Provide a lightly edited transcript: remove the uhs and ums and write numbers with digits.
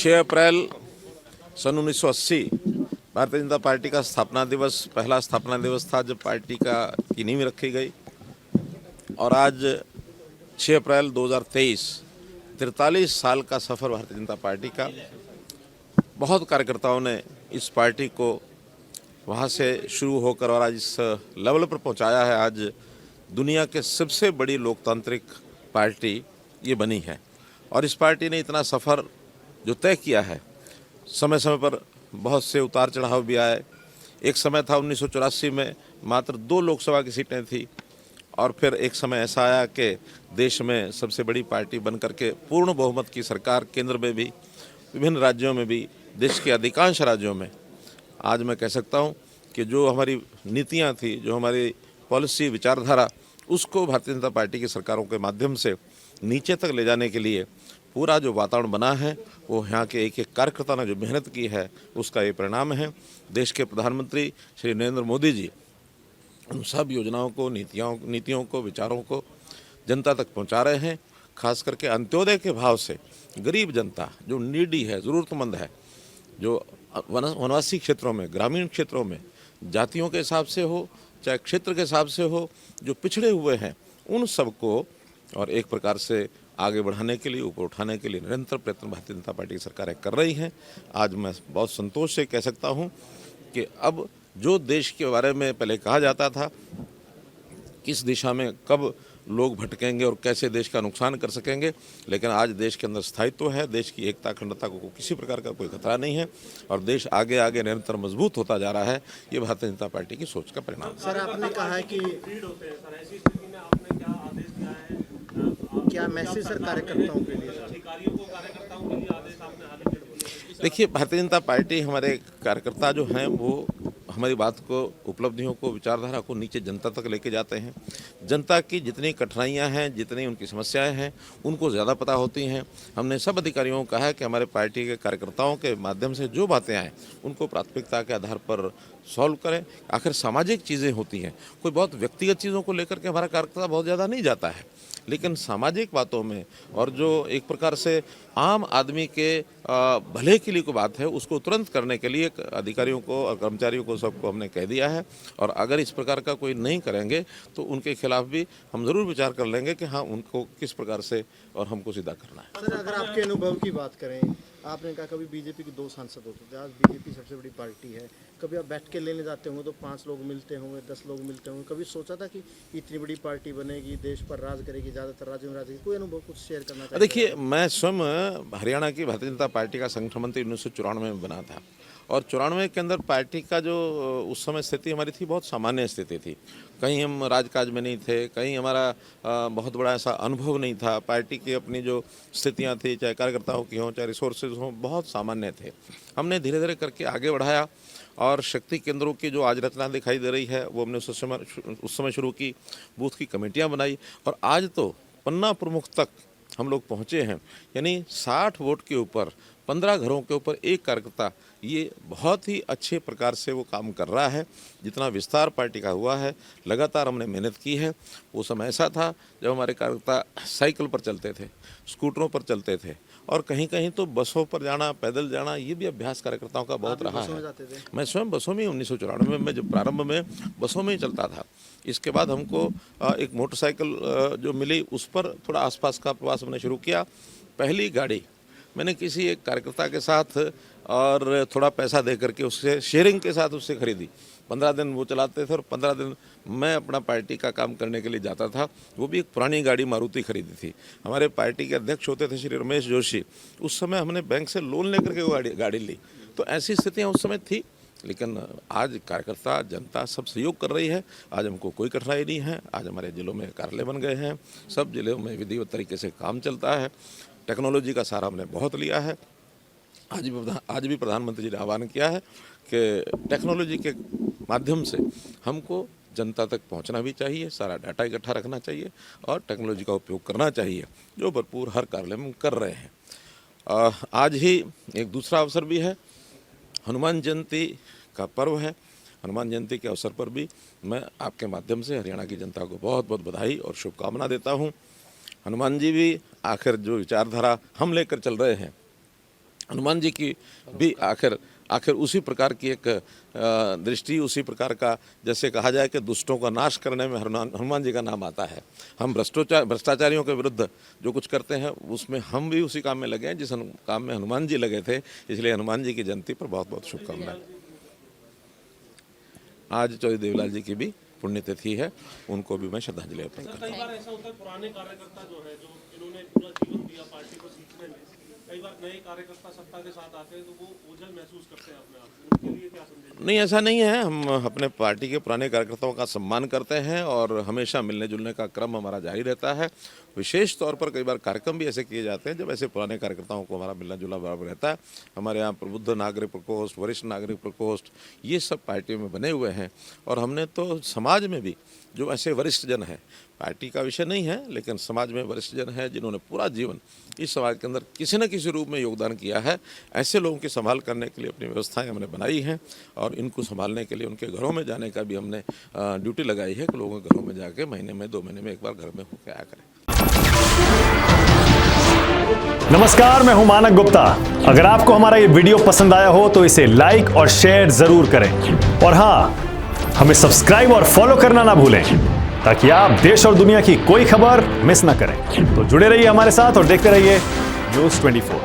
6 अप्रैल सन 1980 Bharatiya Janata party का स्थापना दिवस, पहला स्थापना दिवस था जब पार्टी की नींव रखी गई। और आज 6 अप्रैल 2023 43 साल का सफ़र भारतीय जनता पार्टी का। बहुत कार्यकर्ताओं ने इस पार्टी को वहाँ से शुरू होकर और आज इस लेवल पर पहुँचाया है। आज दुनिया के सबसे बड़ी लोकतांत्रिक पार्टी ये बनी है। और इस पार्टी ने इतना सफ़र जो तय किया है, समय समय पर बहुत से उतार चढ़ाव भी आए। एक समय था 1984 में मात्र 2 लोकसभा की सीटें थी, और फिर एक समय ऐसा आया कि देश में सबसे बड़ी पार्टी बनकर के पूर्ण बहुमत की सरकार केंद्र में भी, विभिन्न राज्यों में भी, देश के अधिकांश राज्यों में आज मैं कह सकता हूं कि जो हमारी नीतियां थी, जो हमारी पॉलिसी विचारधारा, उसको भारतीय जनता पार्टी की सरकारों के माध्यम से नीचे तक ले जाने के लिए पूरा जो वातावरण बना है, वो यहाँ के एक एक कार्यकर्ता ने जो मेहनत की है उसका ये परिणाम है। देश के प्रधानमंत्री श्री नरेंद्र मोदी जी उन सब योजनाओं को, नीतियों को, विचारों को जनता तक पहुँचा रहे हैं। खास करके अंत्योदय के भाव से गरीब जनता जो नीडी है, ज़रूरतमंद है, जो वनवासी क्षेत्रों में, ग्रामीण क्षेत्रों में, जातियों के हिसाब से हो चाहे क्षेत्र के हिसाब से हो, जो पिछड़े हुए हैं, उन सबको और एक प्रकार से आगे बढ़ाने के लिए, ऊपर उठाने के लिए निरंतर प्रयत्न भारतीय जनता पार्टी की सरकारें कर रही हैं। आज मैं बहुत संतोष से कह सकता हूं कि अब जो देश के बारे में पहले कहा जाता था, किस दिशा में कब लोग भटकेंगे और कैसे देश का नुकसान कर सकेंगे, लेकिन आज देश के अंदर स्थायित्व है, देश की एकता अखंडता को किसी प्रकार का कोई खतरा नहीं है और देश आगे आगे निरंतर मजबूत होता जा रहा है। ये भारतीय जनता पार्टी की सोच का परिणाम है। सर, आपने कहा है कि क्या मैसेज सर कार्यकर्ताओं के लिए? देखिए, भारतीय जनता पार्टी, हमारे कार्यकर्ता जो हैं वो हमारी बात को, उपलब्धियों को, विचारधारा को नीचे जनता तक लेके जाते हैं। जनता की जितनी कठिनाइयां हैं, जितनी उनकी समस्याएं हैं, उनको ज़्यादा पता होती हैं। हमने सब अधिकारियों को कहा है कि हमारे पार्टी के कार्यकर्ताओं के माध्यम से जो बातें आएँ उनको प्राथमिकता के आधार पर सॉल्व करें। आखिर सामाजिक चीज़ें होती हैं, कोई बहुत व्यक्तिगत चीज़ों को लेकर के हमारा कार्यकर्ता बहुत ज़्यादा नहीं जाता है, लेकिन सामाजिक बातों में और जो एक प्रकार से आम आदमी के भले के लिए कोई बात है, उसको तुरंत करने के लिए अधिकारियों को और कर्मचारियों को सबको हमने कह दिया है। और अगर इस प्रकार का कोई नहीं करेंगे तो उनके खिलाफ भी हम ज़रूर विचार कर लेंगे कि हाँ, उनको किस प्रकार से और हमको सीधा करना है। सर, अगर आपके अनुभव की बात करें, आपने कहा कभी बीजेपी के 2 सांसद होते थे, आज बीजेपी सबसे बड़ी पार्टी है। कभी आप बैठ के लेने जाते होंगे तो 5 लोग मिलते होंगे, 10 लोग मिलते होंगे। कभी सोचा था कि इतनी बड़ी पार्टी बनेगी, देश पर राज करेगी, ज़्यादातर राज्यों में राज करेगी? कोई अनुभव कुछ शेयर करना चाहिए? देखिए, मैं स्वयं हरियाणा की भारतीय जनता पार्टी का संगठन मंत्री 1994 में बना था, और 94 के अंदर पार्टी का जो उस समय स्थिति हमारी थी, बहुत सामान्य स्थिति थी। कहीं हम राजकाज में नहीं थे, कहीं हमारा बहुत बड़ा ऐसा अनुभव नहीं था। पार्टी की अपनी जो स्थितियां थी, चाहे कार्यकर्ताओं की हों, चाहे रिसोर्सेज हों, बहुत सामान्य थे। हमने धीरे धीरे करके आगे बढ़ाया और शक्ति केंद्रों की जो आज रचना दिखाई दे रही है, वो हमने उस समय शुरू की। बूथ की कमेटियाँ बनाई और आज तो पन्ना प्रमुख तक हम लोग पहुँचे हैं। यानी 60 वोट के ऊपर 15 घरों के ऊपर एक कार्यकर्ता, ये बहुत ही अच्छे प्रकार से वो काम कर रहा है। जितना विस्तार पार्टी का हुआ है, लगातार हमने मेहनत की है। वो समय ऐसा था जब हमारे कार्यकर्ता साइकिल पर चलते थे, स्कूटरों पर चलते थे, और कहीं कहीं तो बसों पर जाना, पैदल जाना, ये भी अभ्यास कार्यकर्ताओं का बहुत रहा है। मैं स्वयं बसों में 1994 में जब प्रारंभ में बसों में ही चलता था। इसके बाद हमको एक मोटरसाइकिल जो मिली, उस पर थोड़ा आसपास का प्रवास हमने शुरू किया। पहली गाड़ी मैंने किसी एक कार्यकर्ता के साथ और थोड़ा पैसा दे करके उससे शेयरिंग के साथ उससे खरीदी। 15 दिन वो चलाते थे और 15 दिन मैं अपना पार्टी का काम करने के लिए जाता था। वो भी एक पुरानी गाड़ी मारुति खरीदी थी। हमारे पार्टी के अध्यक्ष होते थे श्री रमेश जोशी। उस समय हमने बैंक से लोन लेकर के वो गाड़ी ली। तो ऐसी स्थितियाँ उस समय थी, लेकिन आज कार्यकर्ता, जनता सब सहयोग कर रही है। आज हमको कोई कठिनाई नहीं है। आज हमारे जिलों में कार्यालय बन गए हैं, सब जिलों में विधिवत तरीके से काम चलता है। टेक्नोलॉजी का सहारा हमने बहुत लिया है। आज भी प्रधानमंत्री जी ने आह्वान किया है कि टेक्नोलॉजी के माध्यम से हमको जनता तक पहुंचना भी चाहिए, सारा डाटा इकट्ठा रखना चाहिए और टेक्नोलॉजी का उपयोग करना चाहिए, जो भरपूर हर कार्यालय में कर रहे हैं। आज ही एक दूसरा अवसर भी है, हनुमान जयंती का पर्व है। हनुमान जयंती के अवसर पर भी मैं आपके माध्यम से हरियाणा की जनता को बहुत बहुत बधाई और शुभकामना देता हूँ। हनुमान जी भी आखिर जो विचारधारा हम लेकर चल रहे हैं, हनुमान जी की भी आखिर उसी प्रकार की एक दृष्टि, उसी प्रकार का, जैसे कहा जाए कि दुष्टों का नाश करने में हनुमान जी का नाम आता है। हम भ्रष्टाचारियों के विरुद्ध जो कुछ करते हैं उसमें हम भी उसी काम में लगे हैं जिस काम में हनुमान जी लगे थे। इसलिए हनुमान जी की जयंती पर बहुत बहुत शुभकामनाएं। आज चौधरी देवीलाल जी की भी पुण्यतिथि है, उनको भी मैं श्रद्धांजलि अर्पित करता हूं। कई बार ऐसा होता है पुराने कार्यकर्ता जो है, जो इन्होंने पूरा जीवन दिया पार्टी को सीखने में, कई बार नए कार्यकर्ता सत्ता के साथ आते हैं तो वो ओझल महसूस करते हैं अपने आप को, उनके लिए क्या संदेश? नहीं, ऐसा नहीं है। हम अपने पार्टी के पुराने कार्यकर्ताओं का सम्मान करते हैं और हमेशा मिलने जुलने का क्रम हमारा जारी रहता है। विशेष तौर पर कई बार कार्यक्रम भी ऐसे किए जाते हैं जब ऐसे पुराने कार्यकर्ताओं को हमारा मिलना जुलना बराबर रहता है। हमारे यहाँ प्रबुद्ध नागरिक प्रकोष्ठ, वरिष्ठ नागरिक प्रकोष्ठ, ये सब पार्टी में बने हुए हैं। और हमने तो समाज में भी जो ऐसे वरिष्ठ जन हैं, पार्टी का विषय नहीं है लेकिन समाज में वरिष्ठ जन हैं जिन्होंने पूरा जीवन इस समाज के अंदर किसी न किसी रूप में योगदान किया है, ऐसे लोगों की संभाल करने के लिए अपनी व्यवस्थाएं हमने बनाई हैं। और इनको संभालने के लिए उनके घरों में जाने का भी हमने ड्यूटी लगाई है कि लोगों के घरों में जाके महीने में 2 महीने में एक बार घर में होकर आया करें। नमस्कार, मैं हूं मानक गुप्ता। अगर आपको हमारा ये वीडियो पसंद आया हो तो इसे लाइक और शेयर जरूर करें। और हां, हमें सब्सक्राइब और फॉलो करना ना भूलें ताकि आप देश और दुनिया की कोई खबर मिस ना करें। तो जुड़े रहिए हमारे साथ और देखते रहिए न्यूज़ 24।